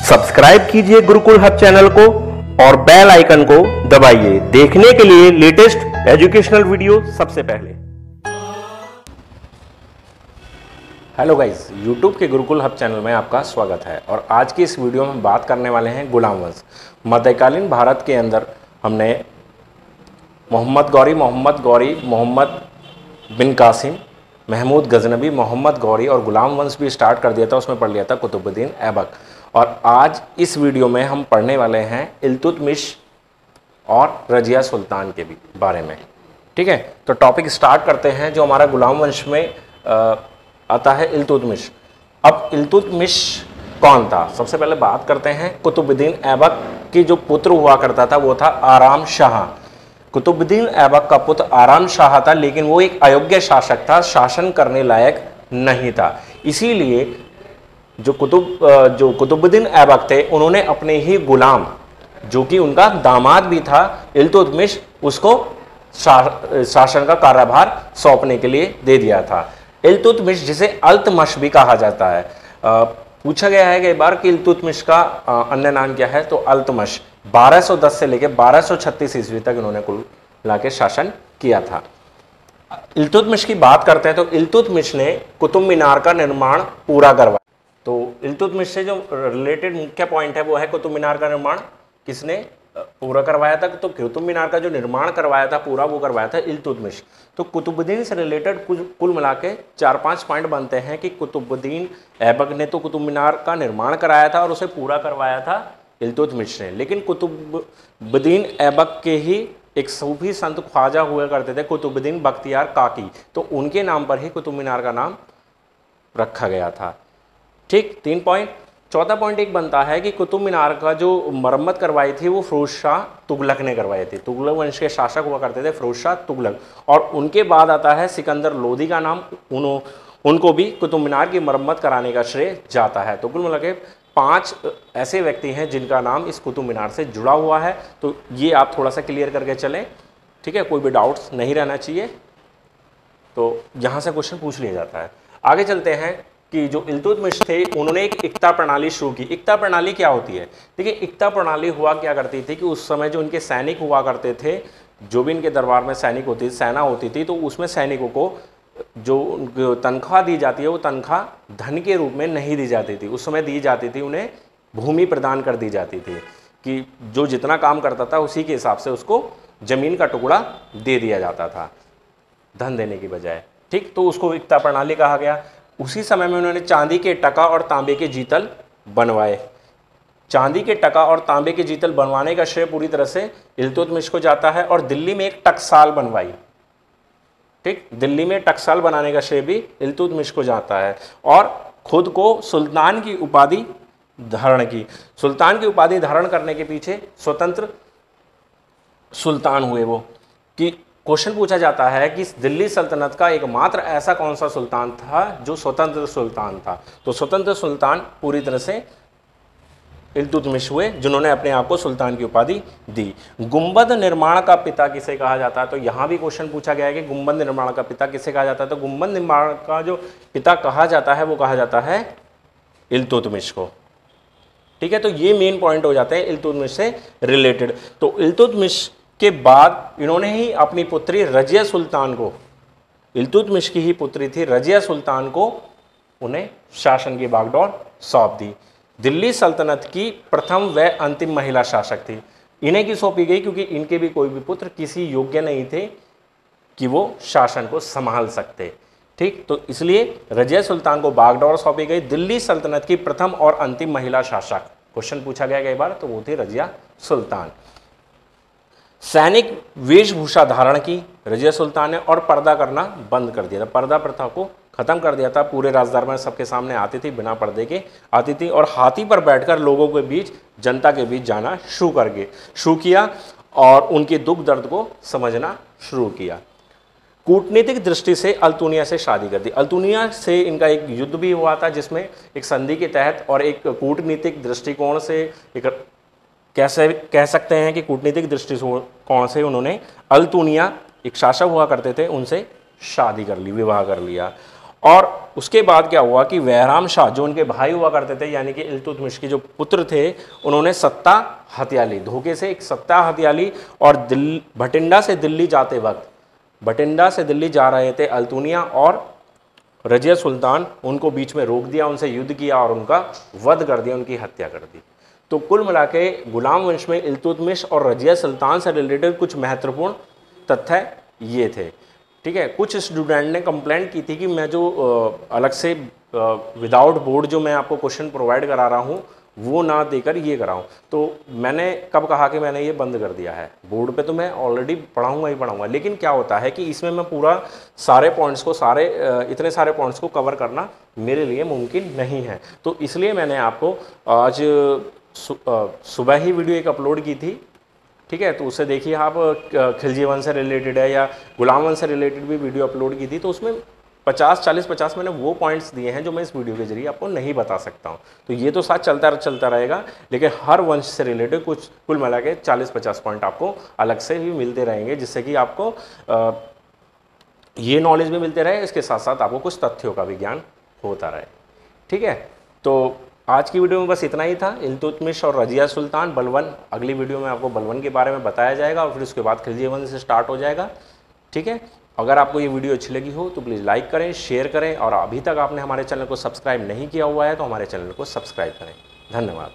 Subscribe कीजिए Gurukul hub channel को और बेल आइकन को दबाइए देखने के लिए लेटेस्ट एजुकेशनल वीडियो सबसे पहले। हेलो गाइस, यूट्यूब के गुरुकुल हब चैनल में आपका स्वागत है और आज की इस वीडियो में हम बात करने वाले हैं गुलाम वंश। मध्यकालीन भारत के अंदर हमने मोहम्मद गौरी, मोहम्मद बिन कासिम, महमूद गजनबी, मोहम्मद गौरी और गुलाम वंश भी स्टार्ट कर दिया था। उसमें पढ़ लिया था कुतुबुद्दीन ऐबक। और आज इस वीडियो में हम पढ़ने वाले हैं इल्तुतमिश और रजिया सुल्तान के भी बारे में। ठीक है, तो टॉपिक स्टार्ट करते हैं। जो हमारा गुलाम वंश में आता है इल्तुतमिश। अब इल्तुतमिश कौन था, सबसे पहले बात करते हैं। कुतुबुद्दीन ऐबक की जो पुत्र हुआ करता था वो था आराम शाह। कुतुबुद्दीन ऐबक का पुत्र आराम शाह था, लेकिन वो एक अयोग्य शासक था, शासन करने लायक नहीं था। इसीलिए जो कुतुबुद्दीन ऐबक थे उन्होंने अपने ही गुलाम, जो कि उनका दामाद भी था इल्तुतमिश, उसको शासन का कार्यभार सौंपने के लिए दे दिया था। इल्तुतमिश जिसे अल्तमश भी कहा जाता है। पूछा गया है कई बार कि इल्तुतमिश का अन्य नाम क्या है, तो अल्तमश। 1210 से लेकर 1236 ईस्वी तक इन्होंने कुल मिलाकर शासन किया था। इल्तुतमिश की बात करते हैं तो इल्तुतमिश ने कुतुब मीनार का निर्माण पूरा करवाया। तो इल्तुतमिश से जो रिलेटेड मुख्य पॉइंट है वो है कुतुब मीनार का निर्माण किसने पूरा करवाया था। तो कुतुब मीनार का जो निर्माण करवाया था पूरा, वो करवाया था इल्तुतमिश। तो कुतुबुद्दीन से रिलेटेड कुल मिला के 4-5 पॉइंट बनते हैं कि कुतुबुद्दीन ऐबक ने तो कुतुब मीनार का निर्माण कराया था और उसे पूरा करवाया था इल्तुतमिश ने। लेकिन कुतुबुद्दीन ऐबक के ही एक सूफी संत ख्वाजा हुआ करते थे कुतुबुद्दीन बख्तियार काकी, तो उनके नाम पर ही कुतुब मीनार का नाम रखा गया था। ठीक, 3 पॉइंट। चौथा पॉइंट एक बनता है कि कुतुब मीनार का जो मरम्मत करवाई थी वो फिरोज शाह तुगलक ने करवाई थी। तुगलक वंश के शासक हुआ करते थे फिरोज शाह तुगलक। और उनके बाद आता है सिकंदर लोदी का नाम। उनको भी कुतुब मीनार की मरम्मत कराने का श्रेय जाता है। तो कुल मिला के 5 ऐसे व्यक्ति हैं जिनका नाम इस कुतुब मीनार से जुड़ा हुआ है। तो ये आप थोड़ा सा क्लियर करके चलें, ठीक है, कोई भी डाउट्स नहीं रहना चाहिए। तो यहाँ से क्वेश्चन पूछ लिया जाता है। आगे चलते हैं कि जो इल्तुतमिश थे उन्होंने एक इक्ता प्रणाली शुरू की। इक्ता प्रणाली क्या होती है? देखिए, इक्ता प्रणाली हुआ क्या करती थी कि उस समय जो इनके सैनिक हुआ करते थे, जो भी इनके दरबार में सैनिक होती, सेना होती थी, तो उसमें सैनिकों को जो तनख्वाह दी जाती है वो तनख्वाह धन के रूप में नहीं दी जाती थी। उस समय दी जाती थी, उन्हें भूमि प्रदान कर दी जाती थी कि जो जितना काम करता था उसी के हिसाब से उसको जमीन का टुकड़ा दे दिया जाता था धन देने की बजाय। ठीक, तो उसको इक्ता प्रणाली कहा गया। उसी समय में उन्होंने चांदी के टका और तांबे के जीतल बनवाए। चांदी के टका और तांबे के जीतल बनवाने का श्रेय पूरी तरह से इल्तुतमिश को जाता है। और दिल्ली में एक टकसाल बनवाई। ठीक, दिल्ली में टकसाल बनाने का श्रेय भी इल्तुतमिश को जाता है। और खुद को सुल्तान की उपाधि धारण की। सुल्तान की उपाधि धारण करने के पीछे स्वतंत्र सुल्तान हुए वो। कि क्वेश्चन पूछा जाता है कि दिल्ली सल्तनत का एकमात्र ऐसा कौन सा सुल्तान था जो स्वतंत्र सुल्तान था। तो स्वतंत्र सुल्तान पूरी तरह से इल्तुतमिश हुए, जिन्होंने अपने आप को सुल्तान की उपाधि दी। गुंबद निर्माण का पिता किसे कहा जाता है? तो यहाँ भी क्वेश्चन पूछा गया है कि गुंबद निर्माण का पिता किसे कहा जाता है। तो गुंबद निर्माण का जो पिता कहा जाता है वो कहा जाता है इल्तुतमिश को। ठीक है, तो ये मेन पॉइंट हो जाते हैं इल्तुतमिश से रिलेटेड। तो इल्तुतमिश के बाद इन्होंने ही अपनी पुत्री रजिया सुल्तान को, इल्तुतमिश की ही पुत्री थी रजिया सुल्तान को, उन्हें शासन की बागडोर सौंप दी। दिल्ली सल्तनत की प्रथम व अंतिम महिला शासक थी। इन्हें की सौंपी गई क्योंकि इनके भी कोई भी पुत्र किसी योग्य नहीं थे कि वो शासन को संभाल सकते। ठीक, तो इसलिए रजिया सुल्तान को बागडोर सौंपी गई। दिल्ली सल्तनत की प्रथम और अंतिम महिला शासक, क्वेश्चन पूछा गया कई बार, तो वो थी रजिया सुल्तान। सैनिक वेशभूषा धारण की रजिया सुल्तान ने और पर्दा करना बंद कर दिया था। पर्दा प्रथा को खत्म कर दिया था। पूरे राजदरबार में सबके सामने आती थी, बिना पर्दे के आती थी और हाथी पर बैठकर लोगों के बीच, जनता के बीच जाना शुरू किया और उनके दुख दर्द को समझना शुरू किया। कूटनीतिक दृष्टि से अल्तुनिया से शादी कर दी। अल्तुनिया से इनका एक युद्ध भी हुआ था जिसमें एक संधि के तहत और एक कूटनीतिक दृष्टिकोण से, एक कैसे कह सकते हैं कि कूटनीतिक दृष्टिकोण से उन्होंने अल्तुनिया, एक शासक हुआ करते थे, उनसे शादी कर ली, विवाह कर लिया। और उसके बाद क्या हुआ कि बहराम शाह जो उनके भाई हुआ करते थे, यानी कि इल्तुतमिश के जो पुत्र थे, उन्होंने सत्ता हथिया ली, धोखे से एक सत्ता हथिया ली। और भटिंडा से दिल्ली जाते वक्त, भटिंडा से दिल्ली जा रहे थे अल्तुनिया और रजिया सुल्तान, उनको बीच में रोक दिया, उनसे युद्ध किया और उनका वध कर दिया, उनकी हत्या कर दी। तो कुल मिला के गुलाम वंश में इल्तुतमिश और रजिया सुल्तान से रिलेटेड कुछ महत्वपूर्ण तथ्य ये थे। ठीक है, कुछ स्टूडेंट ने कंप्लेंट की थी कि मैं जो अलग से विदाउट बोर्ड जो मैं आपको क्वेश्चन प्रोवाइड करा रहा हूँ वो ना देकर ये कराऊँ। तो मैंने कब कहा कि मैंने ये बंद कर दिया है, बोर्ड पे तो मैं ऑलरेडी पढ़ाऊँगा ही पढ़ाऊँगा, लेकिन क्या होता है कि इसमें मैं पूरा सारे पॉइंट्स को इतने सारे पॉइंट्स को कवर करना मेरे लिए मुमकिन नहीं है। तो इसलिए मैंने आपको आज सुबह ही वीडियो एक अपलोड की थी। ठीक है, तो उसे देखिए आप, खिलजी वंश से रिलेटेड है या गुलाम वंश से रिलेटेड भी वीडियो अपलोड की थी। तो उसमें 50 मैंने वो पॉइंट्स दिए हैं जो मैं इस वीडियो के जरिए आपको नहीं बता सकता हूँ। तो ये तो साथ चलता रहेगा, लेकिन हर वंश से रिलेटेड कुछ कुल मिला के 40-50 पॉइंट आपको अलग से भी मिलते रहेंगे, जिससे कि आपको ये नॉलेज भी मिलते रहे, इसके साथ साथ आपको कुछ तथ्यों का भी ज्ञान होता रहे। ठीक है, तो आज की वीडियो में बस इतना ही था, इल्तुतमिश और रजिया सुल्तान, बलवन। अगली वीडियो में आपको बलवन के बारे में बताया जाएगा और फिर उसके बाद खिलजी वंश से स्टार्ट हो जाएगा। ठीक है, अगर आपको ये वीडियो अच्छी लगी हो तो प्लीज़ लाइक करें, शेयर करें, और अभी तक आपने हमारे चैनल को सब्सक्राइब नहीं किया हुआ है तो हमारे चैनल को सब्सक्राइब करें। धन्यवाद।